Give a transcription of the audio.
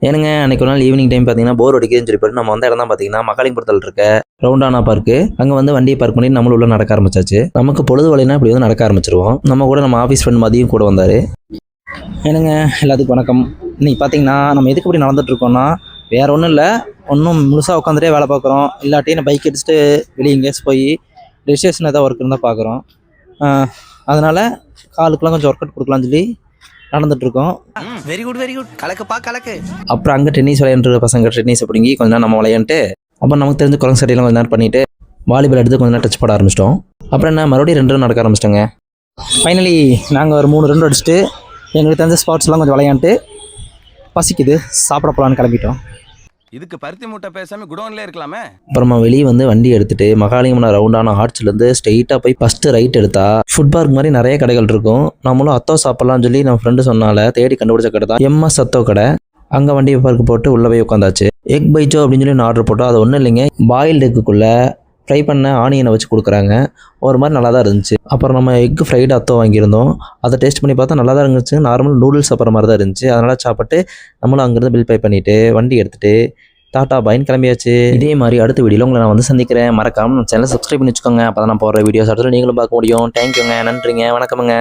ஏனுங்க அன்றைக்கி ஒரு நாள் ஈவினிங் டைம் பார்த்தீங்கன்னா போர் அடிக்குதுன்னு சொல்லி போட்டு நம்ம வந்த இடம் தான் பார்த்தீங்கன்னா மகாலிங்கபுரத்தில் இருக்க ரவுண்டானா பார்க்கு. அங்கே வந்து வண்டியை பார்க் பண்ணி நம்மளும் உள்ள நடக்க ஆரம்பிச்சாச்சு. நமக்கு பொழுது வலைனா இப்படி வந்து நடக்க ஆரம்பிச்சிருவோம். நம்ம கூட நம்ம ஆஃபீஸ் ஃப்ரெண்ட் மதியம் கூட வந்தார். ஏனுங்க எல்லாத்துக்கும் வணக்கம். இன்னைக்கு பார்த்தீங்கன்னா நம்ம எதுக்கு இப்படி நடந்துட்டு இருக்கோம்னா வேற ஒன்றும் இல்லை, ஒன்றும் முழுசாக உட்காந்துட்டே வேலை பார்க்குறோம். இல்லாட்டி நான் பைக் எடுத்துகிட்டு வெளியே எங்கேயாச்சும் போய் ரெஜிஸ்ட்ரேஷன் ஏதாவது ஒர்க் இருந்தால் பார்க்குறோம். அதனால் காலுக்கெல்லாம் கொஞ்சம் ஒர்க் அவுட் கொடுக்கலாம்னு சொல்லி நடந்துட்டுருக்கோம். வெரி குட் வெரி குட், கலக்குப்பா கலக்கு. அப்புறம் அங்கே டென்னிஸ் விளையாண்டுற பசங்க டென்னிஸை பிடிங்கி கொஞ்ச நேரம் நம்ம விளையாண்டுட்டு அப்புறம் நமக்கு தெரிஞ்ச குரங்கு சட்டையெல்லாம் கொஞ்சம் நேரம் பண்ணிவிட்டு வாலிபால் எடுத்து கொஞ்சம் நேரம் டச் பண்ண ஆரம்பிச்சிட்டோம். அப்புறம் என்ன மறுபடியும் 2 ரன் நடக்க ஆரம்பிச்சிட்டோங்க. ஃபைனலி நாங்கள் ஒரு 3 ரன் அடிச்சுட்டு எங்களுக்கு தெரிஞ்ச ஸ்பாட்ஸ்லாம் கொஞ்சம் விளையாண்டுட்டு பசிக்குது சாப்பிட போகலான்னு கிளம்பிட்டோம். இதுக்கு பருத்தி மூட்டை பேசாம குடோன்ல இருக்கலாமே. அப்புறமா வெளியே வந்து வண்டி எடுத்துட்டு மகாலிங்கபுரம் ரவுண்டான ஆர்ச்சிலேருந்து ஸ்ட்ரெயிட்டாக போய் ஃபஸ்ட்டு ரைட் எடுத்தா ஃபுட் பார்க் மாதிரி நிறைய கடைகள் இருக்கும். நம்மளும் அத்தோ சாப்பிட்லாம்னு சொல்லி நம்ம ஃப்ரெண்டு சொன்னால தேடி கண்டுபிடிச்ச கடை தான் எம்எஸ் அத்தோ கடை. அங்கே வண்டியை பார்க்கு போட்டு உள்ளே போய் உட்காந்தாச்சு. எக் பைச்சோ அப்படின்னு சொல்லி நான் ஆர்டர் போட்டோம். அது ஒன்றும் இல்லைங்க, பாயில்டு எக்குக்குள்ளே ஃப்ரை பண்ண ஆனியனை வச்சு கொடுக்குறாங்க. ஒரு மாதிரி நல்லா தான் இருந்துச்சு. அப்புறம் நம்ம எக் ஃப்ரைடு அத்தோ வாங்கியிருந்தோம். அதை டேஸ்ட் பண்ணி பார்த்தா நல்லா தான் இருந்துச்சு. நார்மல் நூடுல்ஸ் சாப்பிட்ற மாதிரி தான் இருந்துச்சு. அதனால் சாப்பிட்டு நம்மளும் அங்கேருந்து பில் பே பண்ணிவிட்டு வண்டி எடுத்துகிட்டு டாட்டா பைன் கிளம்பியாச்சு. இதே மாதிரி அடுத்த வீடியோவில் உங்களை நான் வந்து சந்திக்கிறேன். மறக்காமல் நம்ம சேனலை சப்ஸ்கிரைப் பண்ணி வச்சுக்கோங்க. அப்போ தான் நான் போடுற வீடியோஸ் அடுத்து நீங்களும் பார்க்க முடியும். தேங்க்யூங்க, நன்றிங்க, வணக்கமுங்க.